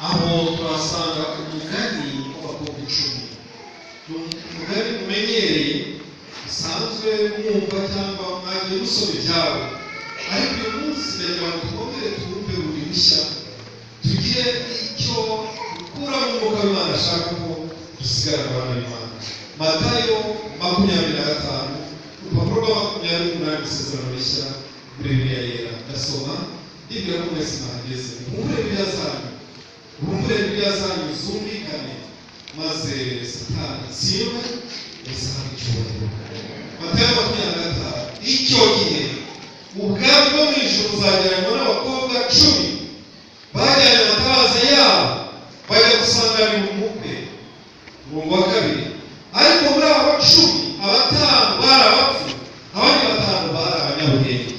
aho twasanga umugani w'abakobwa 10. Umugani umenyereye usanzwe mwumva cyangwa mwagiye musoma ibyabo, ariko uyu munsi ndagira ngo twongere twumve buri bushya, tugire icyo dukura mu mwuka w'Imana ashaka ko dusigara abana b'Imana. Matayo 25, urupapuro rwa 28 isezerano rishya muri Bibiliya yera. Ndasoma ndibwira ko mwese mwahageze. Mwumvire Bibiliya zanyu zumvikane, maze Satani atsindwe azahabwe icyubahiro. Matayo 25. Icyo gihe ubwami bwo mu ijuru buzagereranywa n'abakobwa 10 bajyanye amatabaza yabo bajya gusanganira umukwe. Umurongo wa 2. Ariko muri abo 10 5 bari abapfu, abandi 5 bari abanyabwenge.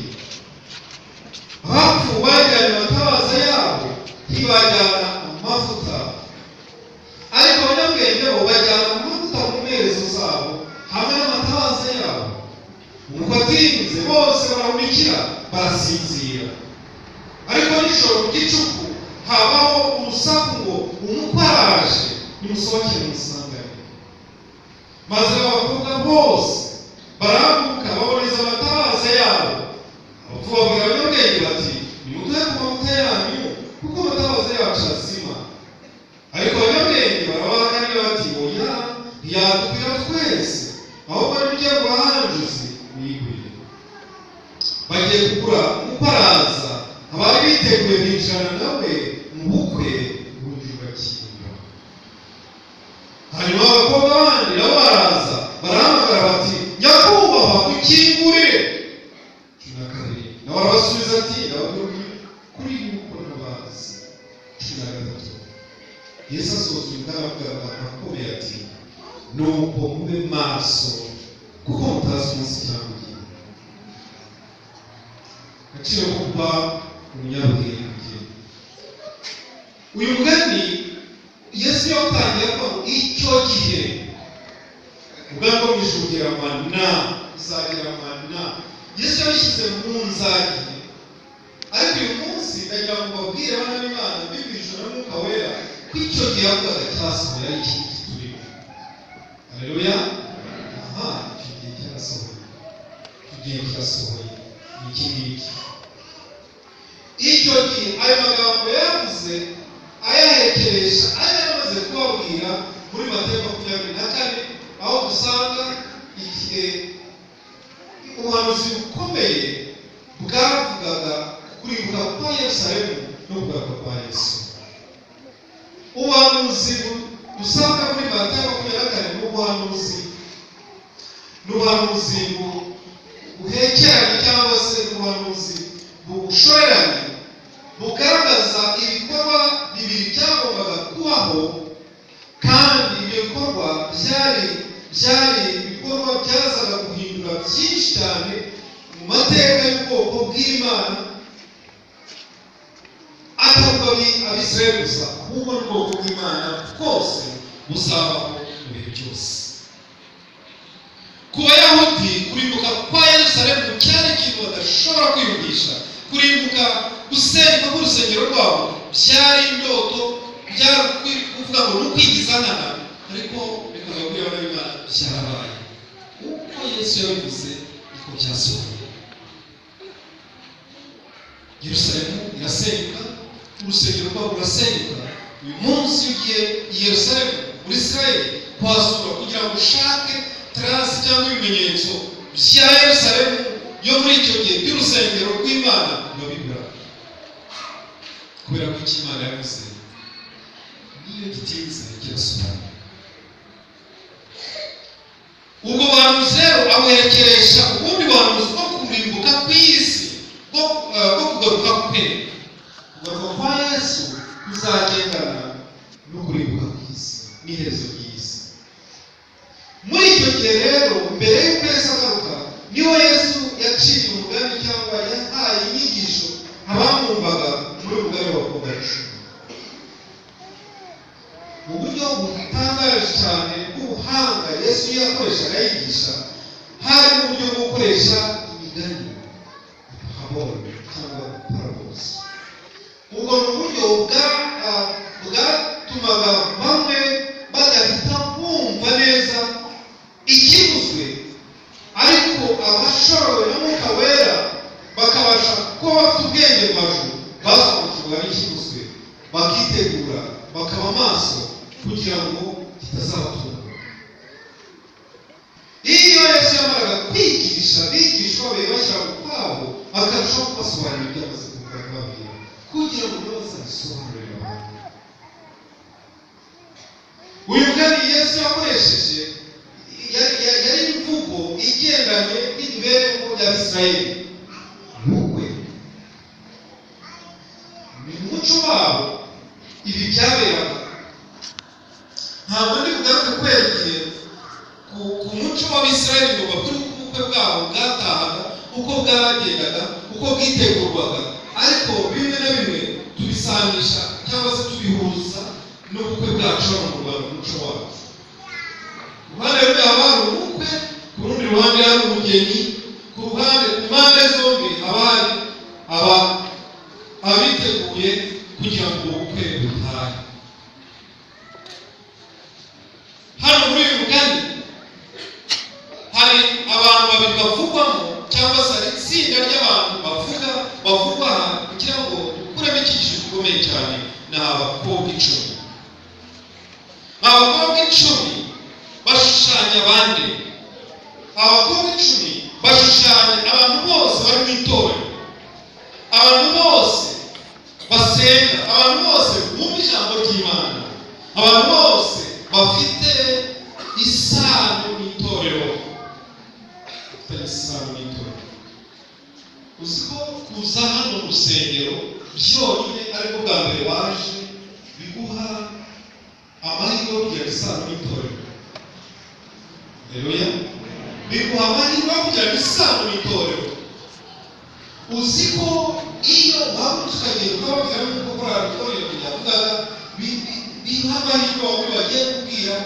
Abapfu bajyanye amatabaza yabo ntibajyana amavuta, ariko abanyabwenge bo bajyana amavuta mu mperezo zabo hamwe n'amatabaza yabo. Nuko atinze bose barahumikira barasinzira. Ariko nijoro mu gicuku habaho urusaku ngo umukwe araje, nimusohokere musanganire. Maze abakobwa bose barahaguruka baboneza amatabaza yabo. Abapfu babwira abanyabwenge bati, nimuduhe ku mavuta yanyu kuko amatabaza yacu azima. Ariko abanyabwenge barabahakanira bati, oya, ntiyadukwira twese, ahubwo nimujye mu bahanjuzi mwigurire. Bagiye kugura umukwe araza, abari biteguye binjirana nawe mu bukwe, urugi rurakinga. Hanyuma abakobwa bandi nabo baraza barahamagara bati, nyakubahwa dukingurire. 12. Nawe arabasubiza ati, ndababwira kuri yuko ntabazi. 13. Yesu asoza ubwababwira abantu akomeye ati, nuko mube maso kuko mutazi umunsi cyangwa igihe. Agaciro ko kuba umunyabwenge. Uyu mugani Yesu yatangiye ko icyo gihe ubwami bwo mu ijuru buzagereranywa. Yesu yabishyize mu nzagi. Ariko uyu munsi ndagira ngo mbabwire abana b'Imana bibwirije na Mwuka Wera ko icyo gihe yavugaga cyasohoye ari iki turimo. Haleluya. Icyo gihe cyarasohoye. Ni iki ngiki. Icyo gihe ayo magambo yavuze ayahekeresha ayamaze kubabwira muri Matayo 24, aho dusanga igihe ubuhanuzi bukomeye bwavugaga kurimbuka kwa Yerusalemu no kugaruka kwa Yesu. Ubuhanuzi dusanga muri Matayo 24 n'ubuhanuzi buhekeranye cyangwa se ubuhanuzi bushoreranye bugaragaza ibikorwa bibiri byagombaga kubaho, kandi ibyo bikorwa byari ibikorwa byazaga guhindura byinshi cyane mu mateka y'ubwoko bw'Imana, atavuga abisirayeli gusa, ahubwo n'ubwoko bw'Imana bwose buzabaho mu bihe byose. Ku Bayahudi kurimbuka kwa Yerusalemu cyari ikintu badashobora kwiyumvisha. Kurimbuka gusenyuka k'urusengero rwabo byari indoto, byari kuvuga ngo ni ukwigiza nkana, ariko bikaza kubwira abana b'Imana byarabaye. Uko Yesu yabivuze niko byasohoye. Yerusalemu irasenyuka, urusengero rwabo rurasenyuka. Uyu munsi ugiye i Yerusalemu muri Israeli kwasura kugira ngo ushake trace cyangwa ibimenyetso bya Yerusalemu yo muri icyo gihe by'urusengero rw'Imana babibura. Kubera ko icyo Imana yavuze niyo gitinze kirasobanura. Ubwo buhanuzi rero abuherekeresha ubundi buhanuzi bwo kurimbuka kw'isi, bwo kugaruka kwe. Kugaruka kwa Yesu kuzagendana no kurimbuka kw'isi n'iherezo ry'isi. Muri icyo gihe rero, mbere y'uko Yesu agaruka, niho Yesu yaciye umugani cyangwa yahaye inyigisho abamwumvaga muri ubugari w'abakobwa 10. Mu buryo butangaje cyane bw'ubuhanga Yesu yakoreshaga yigisha, hari uburyo bwo gukoresha imigani, parabole cyangwa parables. Ubwo ni uburyo bwa byatumaga bamwe badahita bumva neza ikivuzwe, ariko abashorewe n'Umwuka Wera bakabasha kuba bafite ubwenge bw'ijuru, basobanukirwa n'ikivuzwe, bakitegura, bakaba maso kugira ngo kitazabatunga. Iyo Yesu yamaraga kwigisha abigishwa be bashyira mu kwabo, akarushaho kubasobanurira ibyo amaze kubabwira kugira ngo nabo bazabisobanurire abantu. Uyu mugani Yesu yakoresheje yari imvugo igendanye n'imibereho y'Abisirayeli. Ubukwe ni umuco wabo, ibi byaberaga. Ntabwo ndi bugaruke kwerekeye ku muco w'Abisirayeli ngo babwire uko ubukwe bwabo bwatahaga, uko bwagendaga, uko bwitegurwaga, ariko bimwe na bimwe tubisanisha cyangwa se tubihuza n'ubukwe bwacu hano mu Rwanda, umuco wacu. Uruhande rumwe haba hari ubukwe, ku rundi ruhande hari umugeni, ku mpande zombi haba hari abiteguye kugira ngo ubukwe butahe. Hano muri uyu mugani hari abantu babiri bavugwamo, cyangwa se hari itsinda ry'abantu bavugwa kugira ngo dukuremo icyigisho gikomeye cyane. Ni abakobwa 10. Abakobwa 10 bashushanya abandi. Abakobwa 10 bashushanya abantu bose bari mu itorero, abantu bose basenga, abantu bose bumva ijambo ry'Imana, abantu bose bafite isano n'itorero. Uziko kuza hano mu rusengero byonyine ariko bwa mbere waje biguha amahirwe yo kugira isano n'itorero. Haleluya. Biguha amahirwe yo kugira isano n'itorero. Uziko iyo waba ukagiye ukababwira n'uko korali itorero ryavugaga, biha amahirwe aho bagiye kubwira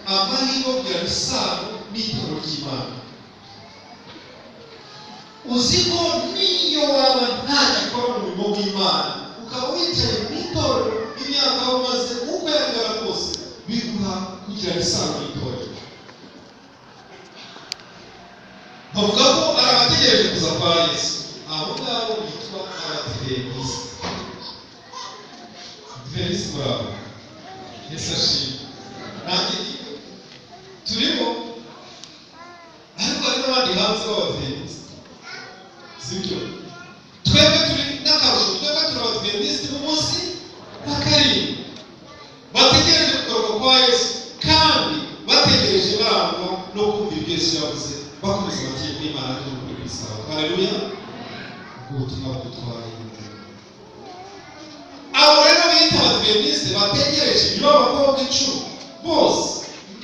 amahirwe yo kugira isano n'itorero ry'Imana. Uziko niyo waba nta gikora mu murimo w'Imana, ukaba wicaye mu itorero imyaka umaze uko yagara rwose, biguha kugira isano n'itorero. Bavuga ko ari abategereje kuza kwa Yesu. Abo ngabo bitwa Abadiventisite. Adventisite bravo. Yesu ashimwe. Nanjye turimo, ariko hari n'abandi hanze b'Abadiventisite. Sibyo? Twebwe turi n'akarusho, twebwe turi Abadiventisite b'umunsi wa karindwi, bategereje kugaruka kwa Yesu, kandi bategereje barangwa no kumva ibyo Yesu yavuze, bakomeza batiye kw'Imana n'ukuri kw'Isaba. Haleluya. Ubutumwa butwaye. Abo rero bita Abadiventisite bategereje nibo abakobwa 10 bose,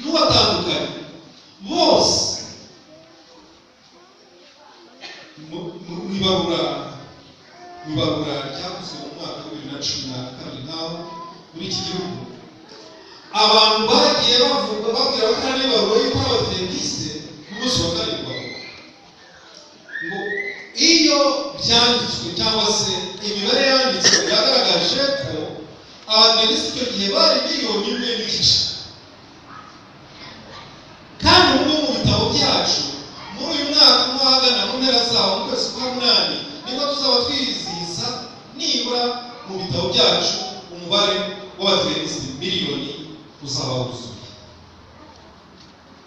n'ubatandukanye bose Ibarura ryakozwe mu mwaka wa 2012 naho muri iki gihugu. Abantu bagiye bavuga babwira ko ari ibarura y'uko Abadiventisite ku munsi wa karindwi ngo iyo byanditswe cyangwa se imibare yanditswe yagaragaje ko Abadiventisite icyo gihe bari 1,5 kandi ubu mu bitabo byacu muri uyu mwaka mwagana mu mpera zawo mu kwezi kwa 8 nibwo tuzaba twizihiza nibura mu bitabo byacu umubare w'Abadiventisite miliyoni uzaba wuzuye.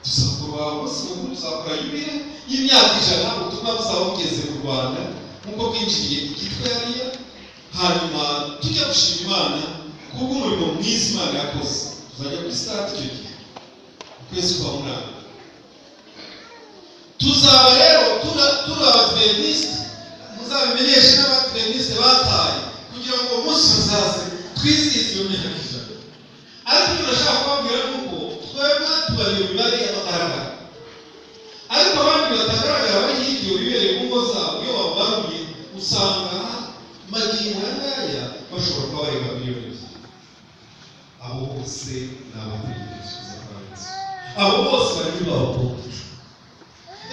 Tuzakora umunsi mukuru, tuzakora yubile y'imyaka 100 ubutumwa buzaba bugeze mu Rwanda nk'uko bwinjiriye igitwe hariya. Hanyuma tujya gushima Imana kubw'umurimo mwiza Imana yakoze. Tuzajya kuri stade icyo gihe ukwezi kwa 8. Tuzaba rero turi Abadiventisite, muzabimenyeshe n'Abadiventisite bataye kugira ngo umunsi uzaze twizihize iyo myaka 100. Ariko turashaka kubabwira nuko twebwe tubariye imibare y'amagaragara, ariko abandi batagaragara bahigiye bibereye mu ngo zabo. Iyo babaruye usanga magingo y'aya bashobora kuba bari miliyoni. Abo bose ni abategereje kuza kwa Yesu. Abo bose bari muri abakobwa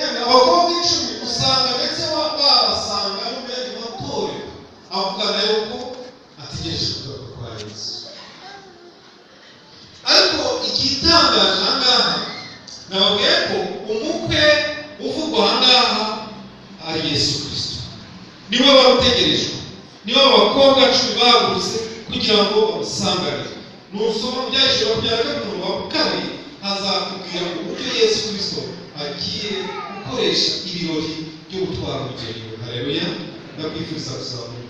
10. Abakobwa 10 usanga ndetse babasanga n'umwanya matorero avuga nayo ko ategereje kugaruka kwa Yesu. igitangaje ahangaha nababwiye ko umukwe uvugwa ahangaha ari Yesu Kristo. Niwe wari utegerejwe, niwe abakobwa 10 bahagurutse kugira ngo bamusangane. Nusoma byahishije babyara mu wa kabiri hazakubwira uburyo Yesu Kristo agiye gukoresha ibirori byo gutwara umugeni we. Haleluya. Ndakwifuriza kuzamura.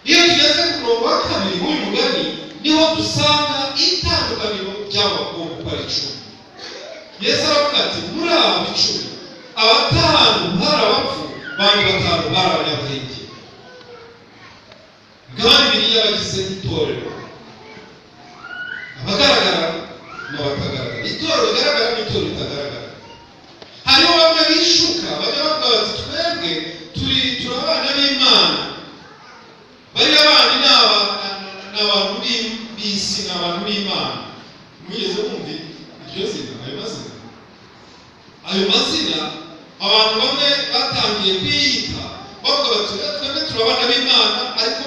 Iyo tugeze ku murongo wa kabiri w'uyu mugani niho dusanga itandukaniro ry'abakobwa uko ari 10. Yesu aravuga ati muri aba 10 abatanu bari abapfu, bandi 5 bari abanyabwenge. Kandi biriya bagize itorero, abagaragara n'abatagaragara. Itorero rigaragara n'itorero ritagaragara. Hariho bamwe bishuka bajya bavuga bati twebwe turi abana b'Imana, bari abandi n'abantu b'isi, n'abantu b'Imana. Mugeze mwumva iryo zina, ayo mazina abantu bamwe batangiye kwiyita bavuga bati twebwe turi abana b'Imana, ariko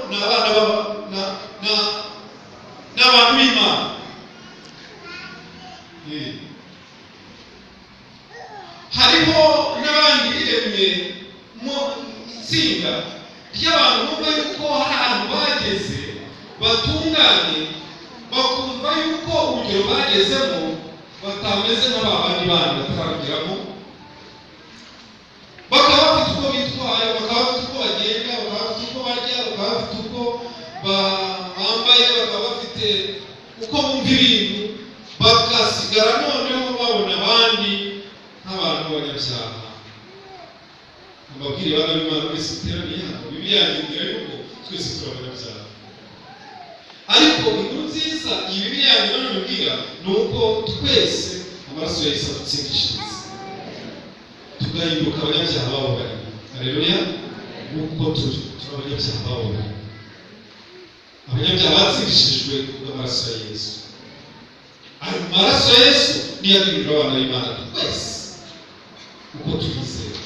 ni abana n'abantu b'Imana. Hariho n'abandi biremye mu itsinda ry'abantu bumva yuko hari ahantu bageze batunganye, bakumva yuko urugero bagezemo batameze nk'abandi bana batarabigiramo, bakaba bafite uko bitwaye, bakaba bafite uko bagenda, bakaba bafite uko barya, bakaba bafite uko bambaye, bakaba bafite uko bumva ibintu, bagasigara noneho babona abandi nk'abantu b'abanyabyaha. Mbabwire bana b'Imana wese uteraniye hano, Bibiliya yandikira yuko twese turi abanyabyaha. Ariko inkuru nziza iyi Bibiliya yandikira ni uko twese amaraso ya Yesu adutsindishiriza tugahinduka abanyabyaha bababariwe. Haleluya. Nuko turi abanyabyaha bababariwe, abanyabyaha batsindishijwe n'amaraso ya Yesu. Ayo maraso ya Yesu niyo agirira abana b'Imana twese uko twizera.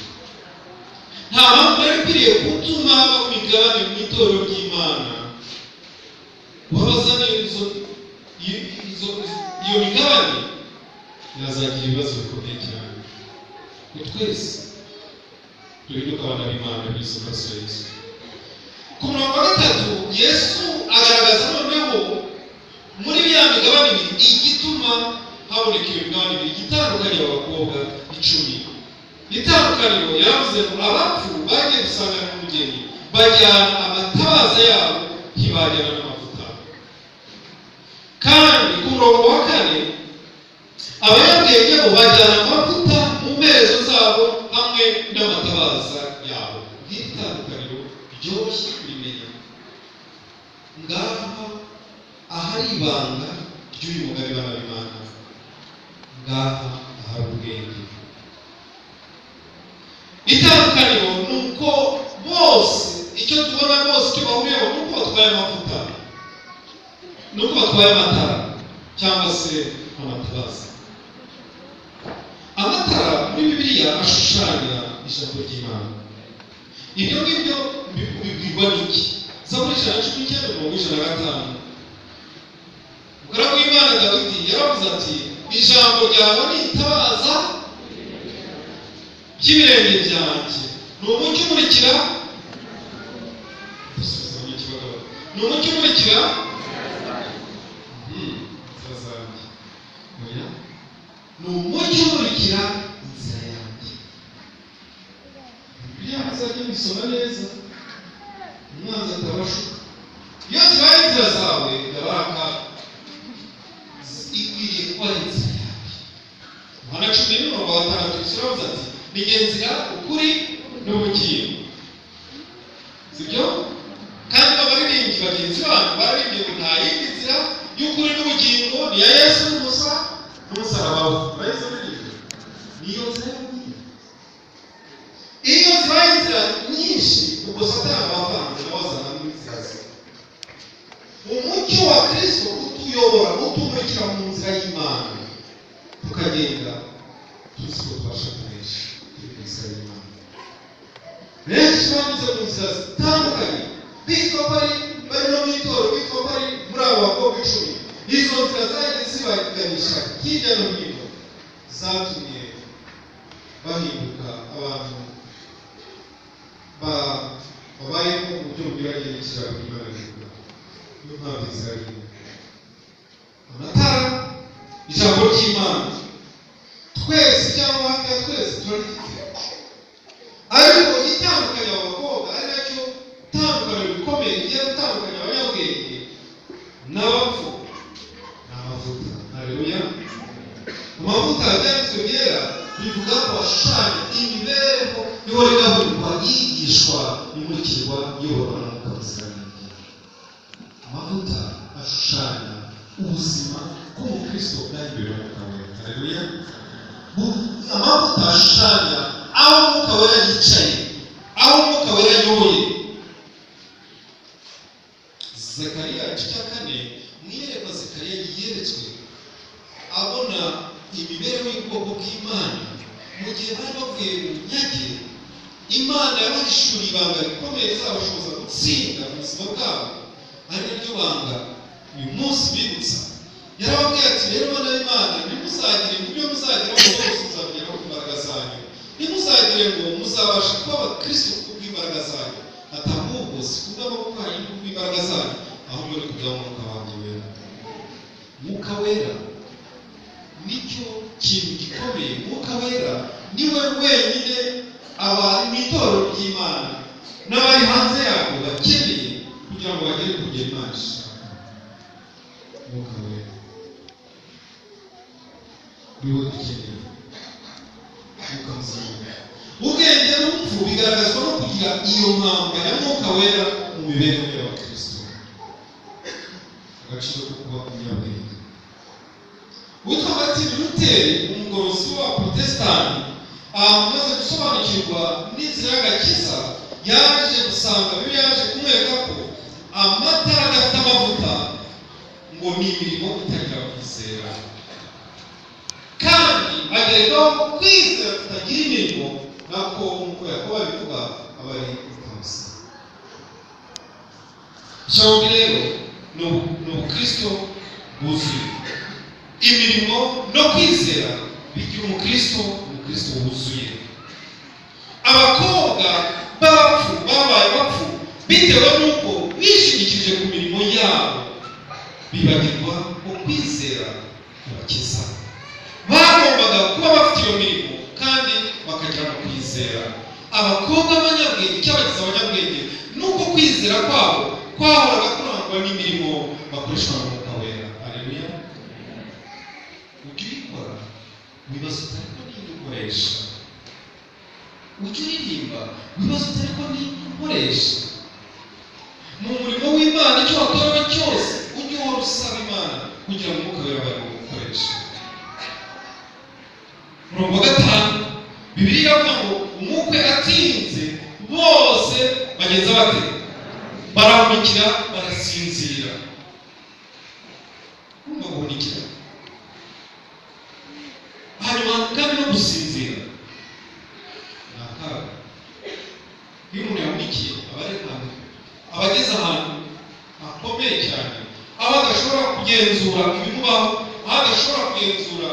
Nta mpamvu rero ikwiriye gutuma haba imigabane mu itorero ry'Imana. Wabazana iyo migabane yazagira ibibazo bikomeye cyane. Twese duhinduka abana b'Imana b'Yesu Kristo. Ku murongo wa 3 Yesu agaragaza noneho muri ya migabane igituma haboneka iyo migabane igitandukanye abakobwa 10. Itandukaniro yavuze ngo abapfu bagiye gusangana n'umugeni bajyana amatabaza yabo, ntibajyana n'amavuta. Kandi ku murongo wa 4 abanyabwenge bo bajyana amavuta mu mperezo zabo hamwe n'amatabaza yabo. Itandukaniro ryoroshye kurimenya. Ngaha ahari ibanga ry'uyu mugani bana b'Imana, ngaha ahari ubwenge. Itandukaniro nuko bose icyo tubona bose icyo bahuriyeho nuko batwaye amavuta, nuko batwaye amatara cyangwa se amatabaza. Amatara muri Bibiliya ashushanya ijambo ry'Imana. Ibyo ngibyo bibwirwa n'iki? Zaburi 119:105 umugaragu w'Imana Dawidi yaravuze ati ijambo ryawe ni itabaza by'ibirenge byanjye, ni umucyo umurikira ni umucyo umurikira ni umucyo umurikira inzira yanjye. Bibiliya muzajya musoma neza umwanzi atabashuka. Iyo zibaye inzira zawe ndabaraka ikwiriye kuba ari inzira yawe. Yohana 10:6 kiravuze ati ni inzira ukuri n'ubugingo. Sibyo? Kandi abaririmbyi bagenzi banyu baririmbye ngo nta yindi nzira y'ukuri n'ubugingo ni ya Yesu gusa n'umusaraba we. Yesu niyo nzira y'ubugingo. Iyo zibaye inzira nyinshi ubwo Satani abavanze n'abazana n'inzira ze. Umucyo wa Kristo utuyobora, utumurikira mu nzira y'Imana, tukagenda tuzi ko twabasha kunesha turi mu nzira y'Imana. Benshi banyuze mu nzira zitandukanye, bitwa bari no mu itorero, bitwa bari muri abo bakobwa 10, izo nzira zagiye zibaganisha hirya no hino zatumye bahinduka abantu babayeho mu buryo bunyuranye n'ikiraro Imana ivuga. Niyo mpamvu Israeli amatara ijambo ry'Imana twese cyangwa hafi ya twese turarifite, ariko itandukanya abakobwa ari nacyo itandukanye bikomeye igiye gutandukanya abanyabwenge n'abapfu ni amavuta. Haleluya. Amavuta yanditswe byera bivuga ko ashushanya imibereho ihora igaburirwa yigishwa imurikirwa iyoborwa na Mwuka Muziranenge. Amavuta ashushanya ubuzima bw'umukristo bwari imbere y'Umwuka Wera. Haleluya. Amavuta ashushanya aho Umwuka Wera yicaye, aho Umwuka Wera ayoboye. Zakariya igice cya 4 mwiyerekwa Zakariya yiyeretswe abona imibereho y'ubwoko bw'Imana mu gihe bari bavuye mu nyage. Imana yabahishuriye ibanga rikomeye rizabashoboza gutsinda mu buzima bwabo, ari naryo banga uyu munsi bibutsa. Yarababwiye ati rero bana b'Imana, ntimuzagire ibyo muzageraho byose muzabigeraho ku mbaraga zanyu, ntimuzagire ngo muzabasha kuba abakristo kubw'imbaraga zanyu, ahubwo si kubw'amaboko yanyu kubw'imbaraga zanyu, ahubwo ni kubw'Umwuka wanjye wera. Mwuka Wera nicyo kintu gikomeye. Mwuka Wera niwe wenyine abari mu itorero ry'Imana n'abari hanze yarwo bakeneye kugira ngo bagere ku rugero Imana ishaka. Mwuka Wera niwe dukeneye. Mwuka Muziranenge. Ubwenge n'ubupfu bigaragazwa no kugira iyo mpamba ya Mwuka Wera mu mibereho y'abakristo. Agaciro ko kuba umunyabwenge. Witwa Martin Luther, umugorozi wa Protestant, amaze gusobanukirwa n'inzira y'agakiza, yaje gusanga Bibiliya yaje kumwereka ko amatara adafite amavuta ngo ni imirimo itagira kwizera, kandi agerekaho kwizera kutagira imirimo nako nk'uko Yakobo abivuga aba ari imfabusa. Ijambo rero ni ubukristo bwuzuye. Imirimo no kwizera bigira umukristo wuzuye. Abakobwa b'abapfu babaye bapfu bitewe n'uko bishingikirije ku mirimo yabo, bibagirwa ko kwizera kubakiza. Bagombaga kuba bafite iyo mirimo kandi bakagira no kwizera. Abakobwa b'abanyabwenge, icyabagize abanyabwenge nuko kwizera kwabo kwahoraga kurangwa n'imirimo bakoreshwa na Mwuka Wera. Haleluya. Ujye ubikora wibaza utariko n'ibikoresha, ujye uririmba wibaza utariko n'ibikoresha. Mu murimo w'Imana icyo wakorewe cyose ujye uhora usaba Imana kugira ngo Umwuka Wera bari gukoresha. Murongo wa 5 Bibiliya ivuga ngo umukwe atinze bose bageza bate? Barahunikira, barasinzira. Kumva guhunikira hanyuma kandi no gusinzira ni akaga. Iyo umuntu yahunikiye aba ari ntabwo abageze ahantu hakomeye cyane, aho adashobora kugenzura ibimubaho, aho adashobora kugenzura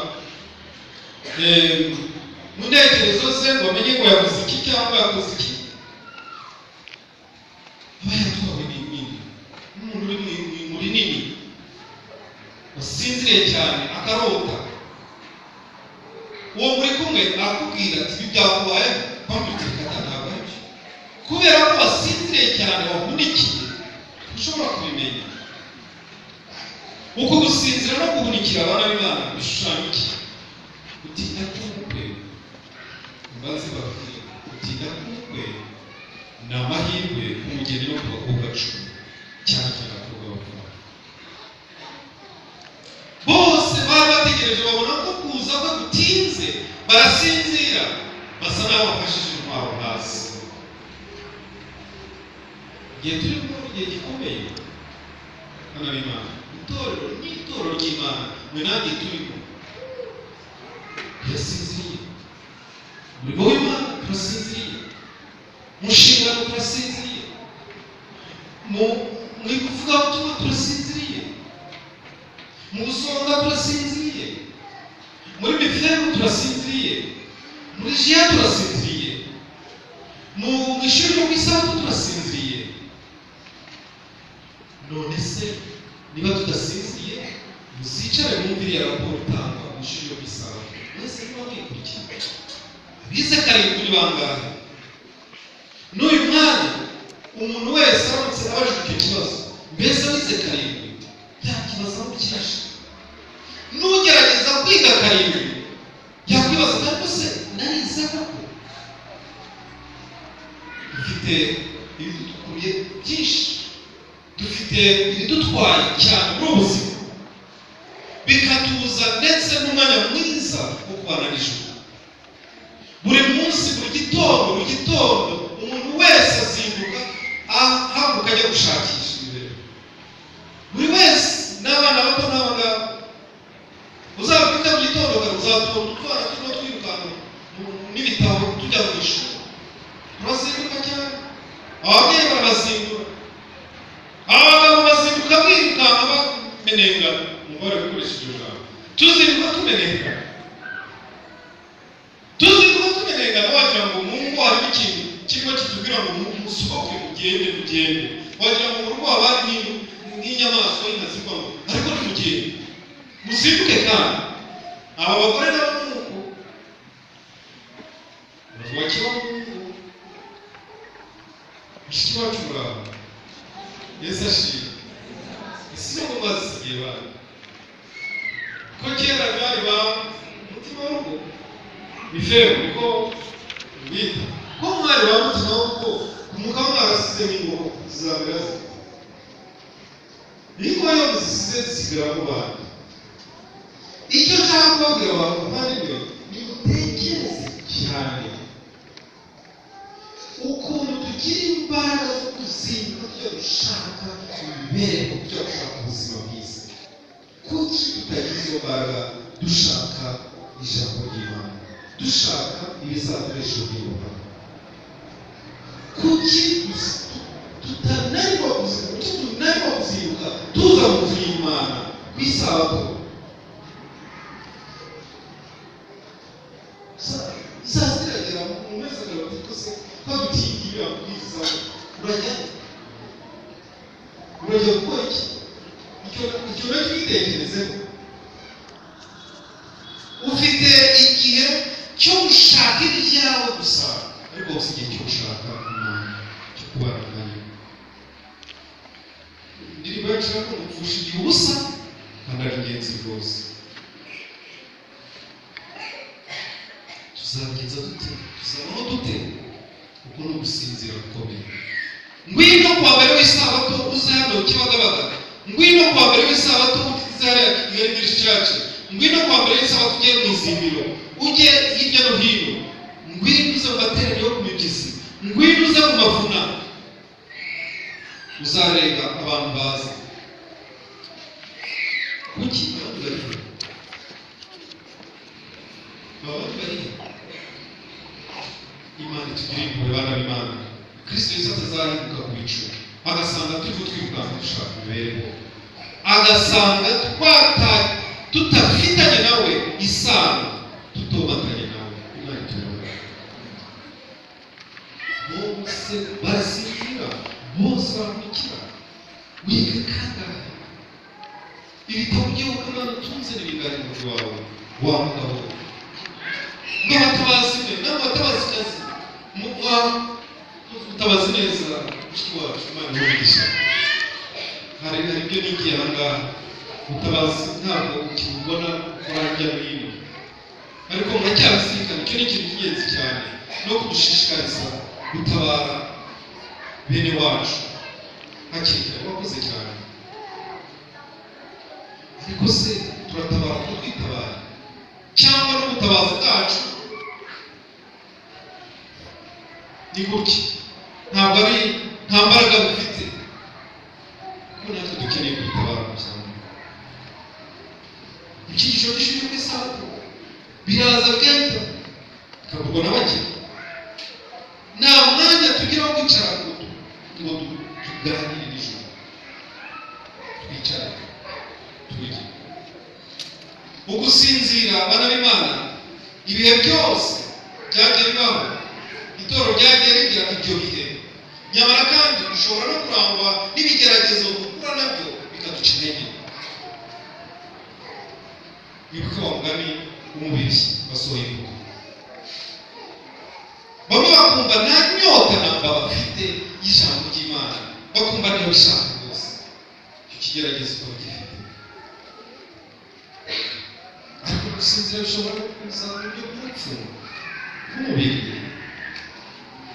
mu ntekerezo ze ngo amenye ngo yavuze iki cyangwa yakoze iki. Aba yatwawe n'ibindi. N'umuntu uri muri nini wasinziriye cyane akarota, uwo muri kumwe akubwira ati ibi byakubaye kwambukira ntabwo ari byo, kubera ko wasinziriye cyane wahunikiye ushobora kubimenya. Uko gusinzira no guhunikira abana b'Imana bishushanya iki? Gutinda k'umukwe, imbazi bakwiye gutinda k'umukwe ni amahirwe ku mugeni no ku bakobwa 10 cyane cyane abakobwa bakuru. Bose bari bategereje babona ko kuza kwe gutinze, barasinzira basa naho bafashije intwaro hasi. Igihe turi mu gihe gikomeye hano b'Imana, itorero n'itorero ry'Imana mwe nanjye turimo turasinziriye. Umurimo w'Imana turasinziriye, mu nshingano turasinziriye, mu kuvuga ubutumwa turasinziriye, mu Busonga turasinziriye, muri Bethlehem turasinziriye, muri Jiya turasinziriye, mu ishuri ryo kw'isabato turasinziriye. None se niba tudasinziriye, muzicare mwumvire raporo itangwa mu ishuri ryo kw'isabato. Mwese niba mwikurikiye abize karindwi bangahe? N'uyu mwanya umuntu wese aramutse abajijwe icyo kibazo, mbese abize karindwi yakibaza aho kirashe. N'ugerageza kwiga karindwi yakwibaza ariko se narize koko? Dufite ibidukuriye byinshi, dufite ibidutwaye cyane muri ubuzima, bikatuza ndetse n'umwanya mwiza wo kubana n'ijuru. Buri munsi, buri gitondo umuntu wese azinduka ahaguruka ajya gushakisha imbere. Buri wese, n'abana bato n'abagabo, uzabyuka mu gitondo uzatubona utwana turimo twirukanka n'ibitabo tujya mu ishuri. Turazinduka cyane, ababyeyi barabazindura, abagabo bazinduka birukanka bamenenga. Umugore gukoresha iryo jambo, tuzinduka tumenenga, wagira ngo mu ngo harimo ikintu kirimo kitubwira ngo musohoke mugende. Wagira ngo mu rugo haba hari nk'inyamaswa y'inkazi ngo ariko nimugende muzinduke. kandi aba bagore nabo nuko bavuga kibaho mushiki wacu muraho. Yesu ashimwe. isi yo bazisigiye bana ko kera bari ba mutima w'urugo bifeho niko bita ko mwari ba mutima w'urugo umugabo mwarasize n'ingoma zizabiraza niko yo zisize zisigara mu bana. Icyo nshaka kubabwira abantu bavandimwe, ni utekereze cyane ukuntu tugira imbaraga zo kuzinduka tujya gushaka imibereho, tujya gushaka ubuzima bwiza. Kuki tutagize izo mbaraga dushaka ijambo ry'Imana, dushaka ibizaduhesha ubwiyunge? Kuki tutananirwa kuzinduka tuza mu nzu y'Imana ku isabato? Zaziragera mu mezi atatu kose twadutingira kwiza. Urajya gukora iki? Icyo nacyo twitekerezeho. Ufite igihe cyo gushaka ibyawe gusa, ariko ufite igihe cyo gushaka Imana, cyo kubana nayo. Indirimbo yacu iravuga ngo upfusha igihe ubusa kandi ari ingenzi rwose. Tuzabigenza dute? Tuzabaho dute? Kuko ni ugusinzira gukomeye. Ngwino kuwa mbere w'isabato uze hano Kibagabaga. Ngwino kuwa mbere w'isabato uzare English Church. Ngwino kuwa mbere w'isabato ujye mu izimiro, ujye hirya no hino. Ngwino uze mu materaniro yo ku mibyizi, ngwino uze mu mavuna, uzarega abantu baza. Kuki abantu bariho? Abantu bariho. Imana itugire impuhwe bana b'Imana. Kristo Yesu atazahinduka ku bicu agasanga turimo twirukanka dushaka imibereho, agasanga tutafitanye nawe isano, tutobatanye nawe. Imana ituyobore. Bose barasinzira, bose baramukira. Wiga kangahe? Ibitabo by'iyobokamana utunze n'ibingana mu wawe wa mugabo n'abatabazi n'abatabazikazi utabazi neza mushiki wacu. Imana imugisha. Hari ibyo nigiye aha ngaha, utabazi ntabwo ukibubona kurajya hino, ariko muracyabizirikana. Icyo ni ikintu cy'ingenzi cyane, no kudushishikariza gutabara bene wacu hakiri kare. Wakoze cyane. Ariko se turatabara ko twitabara cyangwa n'ubutabazi bwacu ni gutya? Ntabwo ari nta mbaraga bufite, kuko natwe dukeneye kwitabara gusa. Icyigisho cy'ishuri ry'isabato biraza bwenda bikavugwa na bake. Nta mwanya tugira wo kwicara ngo tuganire nijoro, twicare turye. ugusinzira abana b'Imana ibihe byose byagiye bibaho, itoro ryagiye rigira ibyo bihe, nyamara kandi dushobora no kurangwa n'ibigeragezo dukura nabyo bikaduca intege. Wibuke wa mugani w'umubiri wasohoye ivuga, bamwe bakumva nta nyota namba bafite y'ijambo ry'Imana, bakumva niyo bishaka rwose, icyo kigeragezo ko gifite. Ariko gusinzira bishobora kuza mu buryo bw'urupfu rw'umubiri,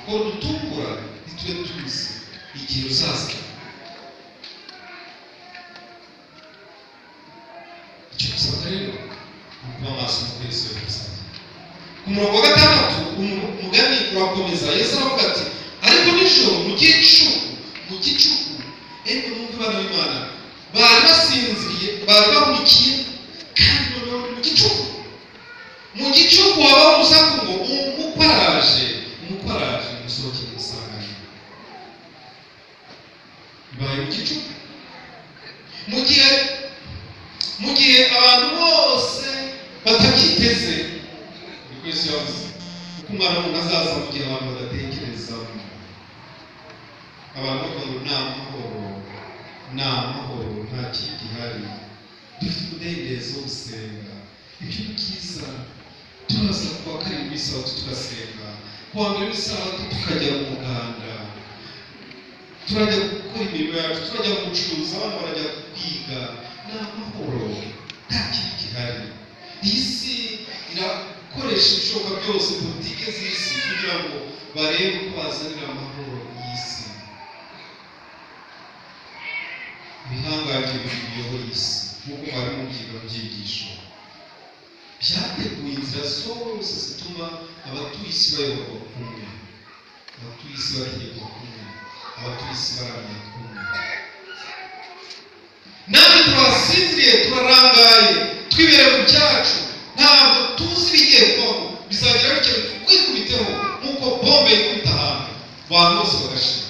ko dutungura ntitube tuzi igihe ruzaza. Icyo gusabwa rero kuba maso mu kwezi w'ubuzima. Ku murongo wa 6 umugani urakomeza, Yesu aravuga ati ariko nijoro mu gicuku ende numva abana b'Imana bari basinziriye, bari bahunikiye, kandi noneho mu gicuku habaho urusaku ngo umukwaraje musohoke musanganire. Bibaye mu gicuku, mu gihe abantu bose batabyiteze. Niko Yesu yavuze uko umwana w'umuntu azaza mu gihe abantu badatekerezamo. Abantu bavuga ngo nta mahoro nta kintu gihari, dufite umudendezo wo gusenga. Ibyo ni byiza, turaza kuwa karindwi w'isabato tugasenga, kuwa mbere w'isabato tukajya mu muganda, turajya gukora imirimo yacu, turajya gucuruza, abana barajya kwiga. Nta mahoro nta kintu gihari. Iyi si irakoresha ibishoboka byose, politike z'isi, kugira ngo barebe uko bazanira amahoro iyi si. Ibihangange biyoboye isi nk'uko bari mu byiga byigisho byateguye inzira zose zituma abatuye isi bayoborwa kumwe, abatuye isi bategekwa kumwe, abatuye isi baramya kumwe. Natwe turasinziriye, turarangaye, twibere mu byacu, ntabwo tuzi ibigiye kubaho. Bizagira bityo twikubiteho nk'uko bombe ikubita ahantu, abantu bose bagashira.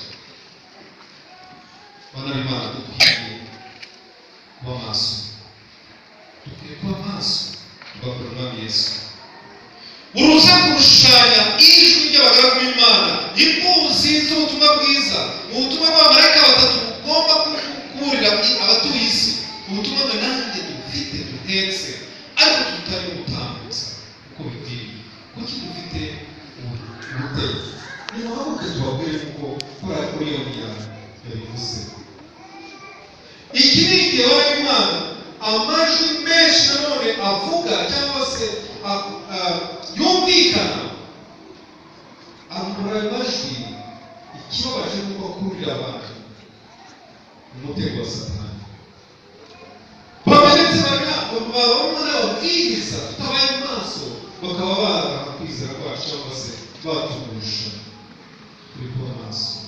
Bana b'Imana dukwiye kuba maso, tugakora umwami Yesu. Urusaku rushushanya ijwi ry'abagaragu b'Imana, impuzi z'ubutumwa bwiza, ubutumwa bw'abamarayika batatu bugomba kuburira abatuye isi, ubutumwa mwe nanjye dufite duhetse, ariko tutari gutambutsa uko bikwiriye. Kuki dufite ubutezi? Ni ngombwa tubabwire kuko kuri iyo myanya yabivuze. Iki ni igihe w'Imana amajwi menshi nanone avuga cyangwa se yumvikana, amura amajwi. Ikibabaje nuko akurira abantu umutego wa Satani. Babaretse babona n'ababwiriza tutabaye maso, bakaba baha kwizera kwacu cyangwa se batugusha kuri kuba maso.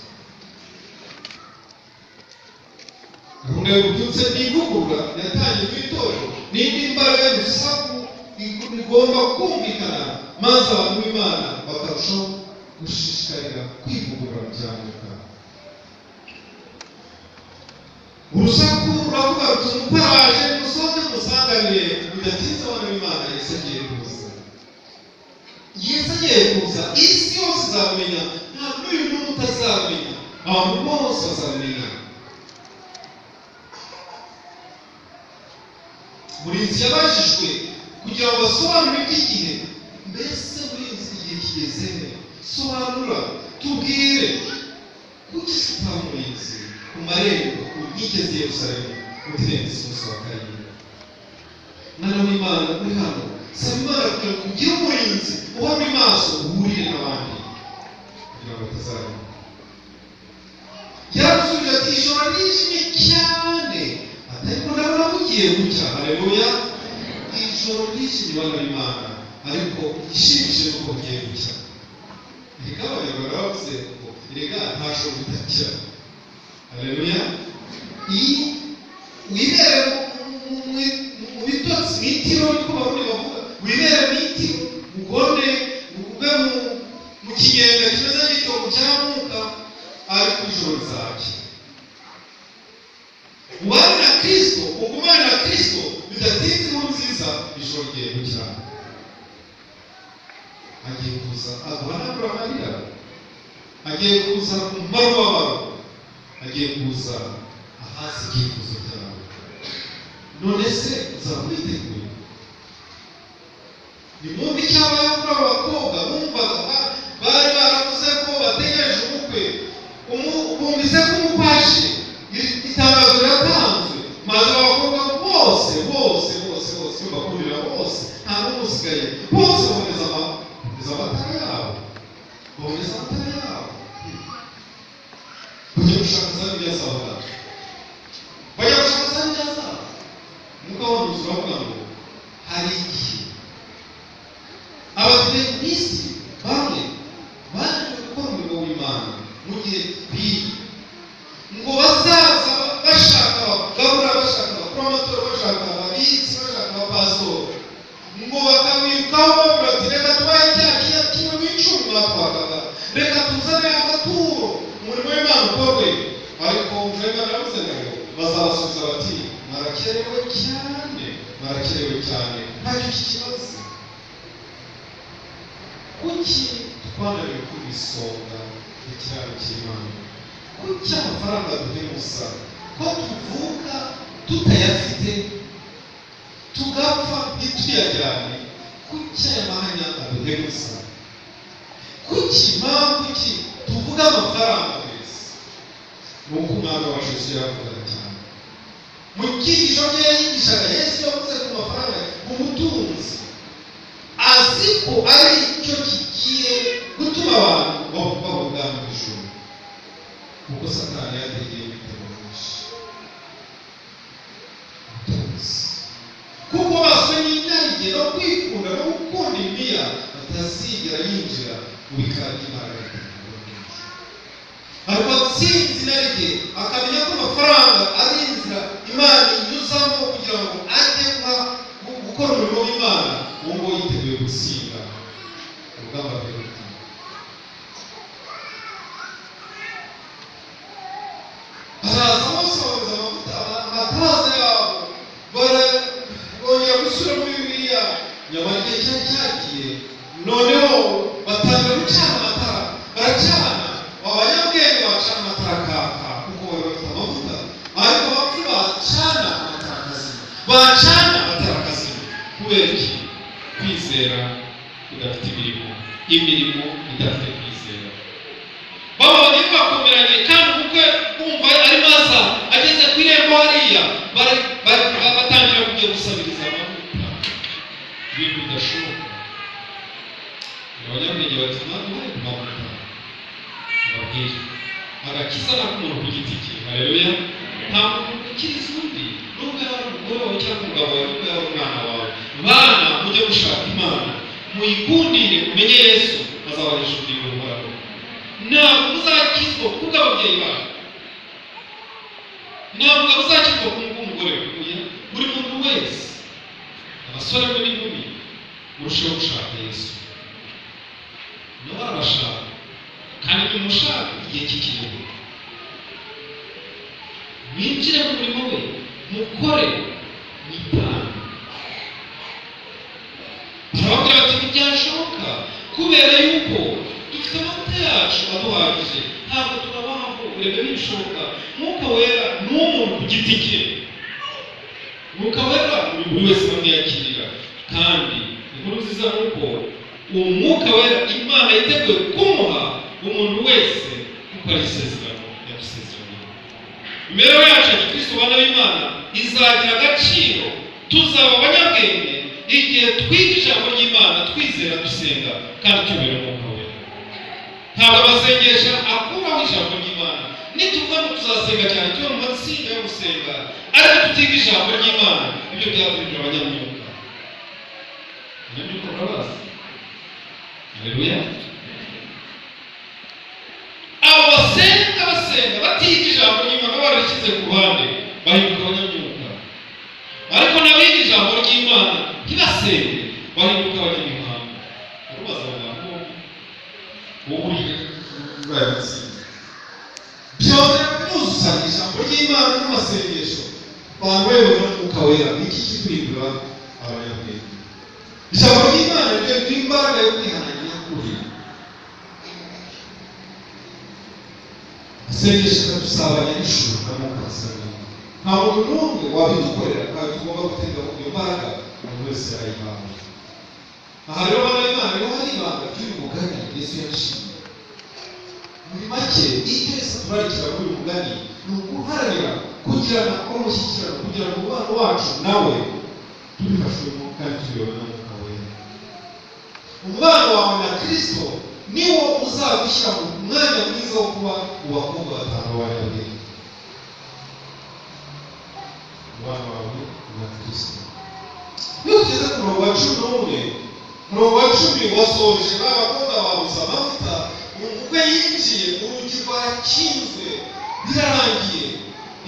Gahunda y'ububyutse n'ivugurura yatangiye mu itorero, n'indi mbaraga y'urusaku igomba kumvikana, maze abantu b'Imana bakarushaho gushishikarira kwivugurura byamuka. Urusaku ruravuga ruti umukwaraje musohoke musanganire, bidatinze abana b'Imana Yesu agiye kuza. Yesu agiye kuza, isi yose izamenya, nta n'uyu n'umwe utazamenya, abantu bose bazamenya. Murinzi yabajijwe kugira ngo basobanure iby'igihe. Mbese Murinzi igihe kigeze, sobanura, tubwire. Kuki tutamurinzi ku marembo yigeze Yerusalemu utirengeze umunsi wa karindwi? Mwana w'Imana uri hano, saba Imana kugira ngo ugire umurinzi ubone maso, uhurire n'abandi kugira ngo batazabona. Yarasubije ati ijoro ryijimye cyane, ariko ndabona bugiye gucya. Haleluya. Ijoro ryijimye bana b'Imana, ariko igishimishije nuko bugiye gucya. Erega abanyarwanda bavuze ngo erega nta joro ridacya. Haleluya. Wibere mu bitotsi, mwitiro niko barundi bavuga, wibere mwitiro, ugone ube mu kinyenga kimeze nk'igitobo cyamuka, ariko ijoro rizacya. Ubane na Kristo, ugumane na Kristo, bidatinze inkuru nziza ijoro ijoro rigiye gukira, agiye kuza aguhanagura amarira, agiye kuza kumara umubabaro, agiye kuza ahaza ibyifuzo byawe. None se uzaba witeguye? Nimwumve icyabaye kuri abo bakobwa bumvaga bari baravuze ko bategereje ubukwe, bumvise ko umupashi itangazo riratanzwe, maze abakobwa bose bakurira bose, nta n'umwe usigaye, bose baboneza amatara yabo, bajya gushaka za bibiliya zabo, nuko abantu turavuga ngo hari igihe abadiventisiti bamwe baje gukora umurimo w'Imana mu gihe biyi ngo bazaza bashaka abagabura, bashaka abapromotori, bashaka ababitsi, bashaka abapasitori, ngo bakawirukaho bavuga ati reka tubahe cya kimwe n'icumi batwakaga, reka tuzane amaturo umurimo w'Imana ukorwe. Ariko Imana yaravuze ngo bazabasubiza bati mwarakerewe cyane, ntacyo kikibazo. Kuki twananiwe kubisonga ikiraro cy'Imana? Kuki amafaranga duhemusa, ko tuvuka tutayafite tugapfa ntituyajyane? Kuki aya mahanya aduhemusa? Mpamvu ki tuvuga amafaranga wese? Nuko umwami wacu Yesu yavugaga cyane mu cyigisho cye yigishaga. Yesu yavuze ku mafaranga, ku butunzi, azi ko ari cyo kigiye gutuma abantu bavuga ubwami bw'ijuru, kuko Satani yategeye ibitego byinshi, kuko baswe n'inarijye no kwikunda no gukunda imiya batazigera yinjira mu bikari by'Imana. Ariko atsinze inarijye akamenya ko amafaranga ari inzira Imana inyuzamo kugira ngo ajye gukora umurimo w'Imana, uwo ngo yiteguye gutsinda urugamba rw'ubuzima. Baraza bose baboneza amatabaza yabo, bongera gusubira muri Bibiliya, nyamara igihe cyari cyagiye, noneho batangira gucana amatara, baracana. Abanyabwenge bacana amatara kaka kuko bari bafite amavuta, ariko abapfu bacana amatara kazima. Kubera iki? Kwizera kudafite imirimo idafite kwizera. Babonye bakomeranye kandi ubukwe bumva ari maza, ageze ku irembo hariya batangira kujya gusabiriza amavuta, ibintu bidashoboka. Abanyabwenge bati ntabwo bari ku mavuta, babwire agakiza n'umuntu ku giti cye. Haleluya! nta muntu ukiriza undi, nubwo yaba ari umugore wawe cyangwa umugabo wawe, nubwo yaba ari umwana wawe. Bana mujye gushaka Imana, muyikundire, umenye Yesu, azabahisha ubugingo buhoraho. Ntabwo muzakizwa kubw'ababyeyi banyu, ntabwo muzakizwa kubw'umugore we. Buri muntu wese, abasore n'inkumi, murusheho gushaka Yesu. Nawe arabashaka, kandi nimushaka igihe kikiriho, mwinjire mu murimo we, mukore, mwitange. Turababwira bati ntibyashoboka, kubera yuko dufite amavuta yacu aduhagije, ntabwo tubabaho urebe bishoboka. Mwuka wera ni umuntu ku giti cye, Mwuka wera buri wese bamwiyakirira. Kandi inkuru nziza ni uko uwo Mwuka wera Imana yiteguye kumuha umuntu wese kuko ari isezerano yadusezeranye. Imibereho yacu ya Kristo, bana b'Imana, izagira agaciro, tuzaba abanyabwenge igihe twiga ijambo ry'Imana, twizera, dusenga kandi tubera Umwuka wera. Ntabwo amasengesho akuraho ijambo ry'Imana. Nituvuga ngo tuzasenga cyane, tuba mu matsinda yo gusenga, ariko tutiga ijambo ry'Imana, ibyo byaturindira abanyamwuka. Abanyamwuka murabazi? Haleluya! Abo basenga batiga ijambo ry'Imana, barishyize ku ruhande, bahinduka abanyamwuka. Ariko n'abiga ijambo ry'Imana ntibasenge, bahinduka abanyamihanga. Urubaza abantu wowe uri matsinda, byongera kunyuzuzanya ijambo ry'Imana n'amasengesho, abantu bayobowe n'Umwuka wera. Iki kiguhindura abanyabwenge. ijambo ry'Imana ryo imbaraga yo kwihanganira kuri sengesha dusabanye n'ishuri n'amukasana nta muntu n'umwe wabidukorera kandi tugomba gutega iyo mbaraga umuntu wese arayihawe. aha rero bana b'Imana niho hari ibanga ry'uyu mugani Yesu yashimye. muri make icyo Yesu turarikira muri uyu mugani ni uguharanira kugirana umushyikirano kugira ngo umubano wacu nawe tubifashwemo kandi tuyobowe n'Umwuka Wera. umubano wawe na Kristo niwo uzagushyira mu mwanya mwiza wo kuba uwakobwa batanu b'Abanyabwenge. umubano wawe na Kristo niyo ugeze ku murongo wa 11, umurongo wa 10 wasoje b'abakobwa babuze amavuta umukwe yinjiye mu rugi rwakinzwe birarangiye.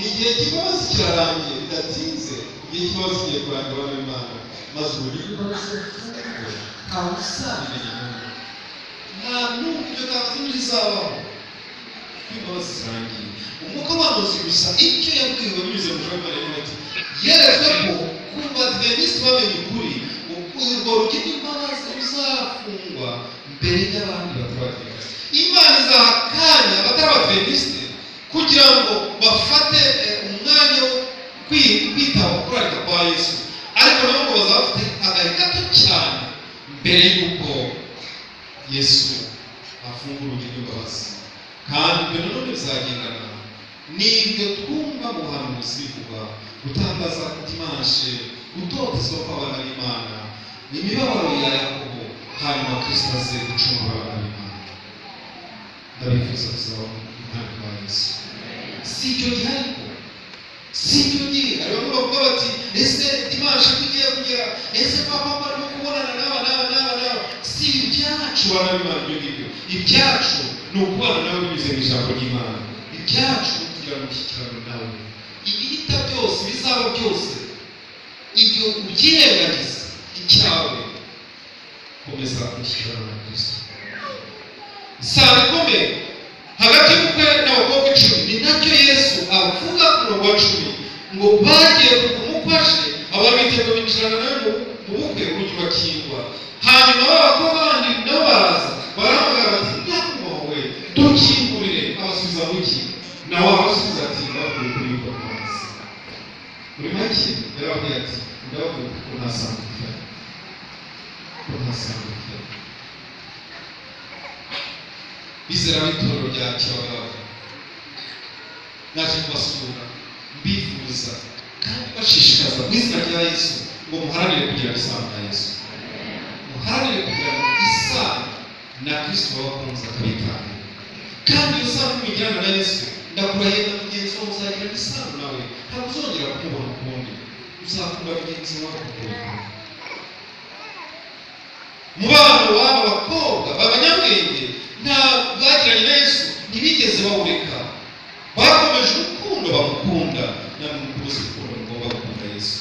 igihe kibazo kirarangiye bidatinze, igihe kibazo kigiye kurangira bana b'Imana maze urugi rwose ntawe uzabimenya nta n'uburyo ntazizabaho kwibazo zirangiye. umwuka wamuzi gusa icyo yabwiwe binyuze mu ijambo ry'Imana ati yeretswe ko ku Badiventisti bamenye ukuri urwo rugi rw'imbabazi ruzafungwa mbere y'abandi bat'Abadiventisti. Imana izaha akanya abat'Abadiventisti kugira ngo bafate umwanya wo kwitaba kurarika kwa Yesu, ariko nabo ngo bazafite agahe gato cyane mbere y'uko Yesu afungura urugi rw'imbabazi. kandi ibyo nanone bizagendana n'ibyo twumva mu buhanuzi bivuga gutangaza kutimashe, gutotezwa kw'abana b'Imana, imibabaro ya Yakobo, hanyuma Kristo aze gucungura abana b'Imana. ndabifuza kuzaba umwami wa Yesu. si icyo gihe ariko si icyo gihe ariyo bavuga bati ese dimanche tugiye kugera, ese papa barimo kubonana n'aba. si ibyacu bana b'Imana. ibyo ngibyo ibyacu ni ukubana nawe binyuze mu ijambo ry'Imana. ibyacu ni kugira umushyikirano nawe. ibihita byose bizaba byose ibyo ubyirengagiza icyawe komeza umushyikirano na Kristo. isano ikomeye hagati y'umukwe n'abakobwa 10 ni nacyo Yesu avuga ku murongo wa 10 ngo bagiye kumufashe abantu biteguye binjirana nawe mu bukwe urugi rukingwa. hanyuma b'abakobwa bandi nabo baraza barahamagara bati nyakubahwa dukingurire. abasubiza muki nawe abasubiza ati ndababwira ukuri yuko ntazi. muri make yarababwiye ati ndababwira ko ntasanga ufite bizera b'itorero rya Kibagabaga naje kubasura mbifuza kandi bashishikaza mu izina rya Yesu ngo muharanire kugira isano na Yesu, muharanire kugira isano na Kristo wabakunze akabitanga. kandi iyo sano mujyana na Yesu ndakurahiye na mugenzi wawe uzagira isano nawe, ntabwo uzongera kumubona ukundi, uzakunda mugenzi wawe ukundi. mu bana w'aba bakobwa b'abanyabwenge nta bagiranye na Yesu ntibigeze bawureka, bakomeje urukundo bamukunda. namwe mukuze urukundo mugomba gukunda Yesu.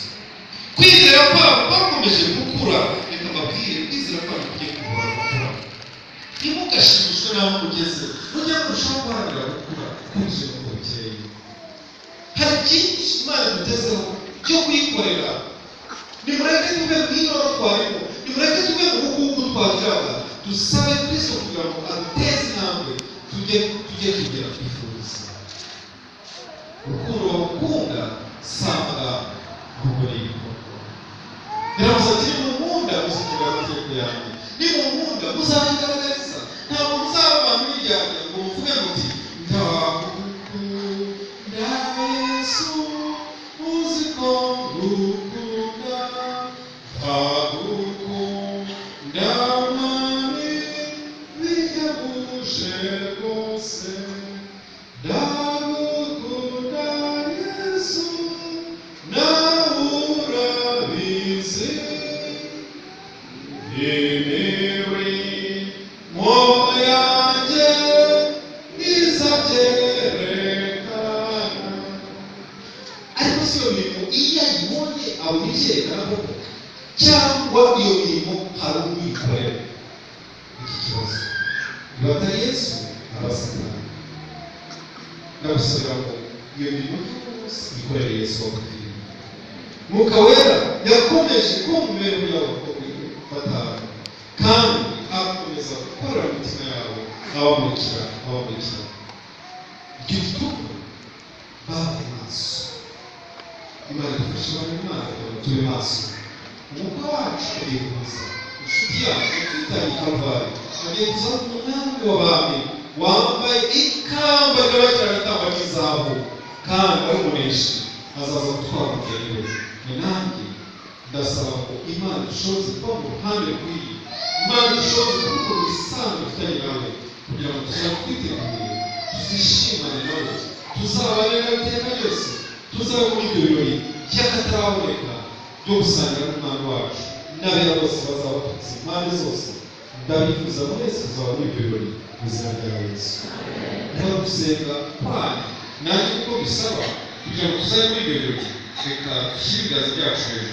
kwizera kwabo bakomeje gukura. reka mbabwire kwizera kwabo kugiye guhora gukura. ntimugashimishwe n'aho mugeze, mujye kurushaho guharanira gukura kurusha uko bukeye. hari byinshi Imana imutezeho byo kuyikorera. nimureke tube mw'iroro twarimo, nimureke tube mu bukungu twagiraga, dusabe Kristo kugira ngo aduteze intambwe tujye kugera kwifuza. urukundo bamukunda si amagambo ahubwo ni ibikorwa. yaravuze ati nimunkunda muzitega amategeko yanjye, nimunkunda muzabigaragariza. ntabwo muzaba abantu b'iryarya ngo muvuge muti ndagukunda Yesu uzi ko ngukunda, ndagukunda mwami bihebuje rwose, ndagukunda Yesu nawe urabizi. imirimo yanjye izabyerekana. ariko si iyo mirimo iyo ayibonye abona ibyerekana koko, cyangwa iyo mirimo hari umwikorere. iki kibazo niba atari Yesu abasatani. ndabasabira ngo iyo mirimo yose ikorere Yesu wabwiriye. Mwuka Wera yakomeje ko mu mibereho y'abakobwa batanu kandi akomeza gukorera imitima yawe abamurikira gituko babe maso. Imana idufashe bane Imana tube maso. Umwuka wacu agiye kuza, inshuti yacu twitaye i Kalvari agiye kuza umwami w'abami wambaye ikamba ry'abakirana ikamba ry'izahabu kandi ari umuneshi azaza gutwara umugeni we. Ni nanjye ndasaba ngo Imana ishoboze kuba mu ruhande rw'iyi, Imana ishoboze gukora ibisanzwe dufitanye nawe kugira ngo tuzajye twiteguye tuzishimane nawe, tuzabane nawe iteka ryose, tuzabe muri ibyo birori by'akataraboneka byo gusangira n'umwami wacu n'abera bose bazaba baturutse impande zose. Ndabifuza mwese kuzaba muri ibyo birori mu izina rya Yesu. Niba gusenga kwanyu nanjye uko bisaba kugira ngo tuzabe muri ibyo birori, reka dushyire ibiganza byacu hejuru.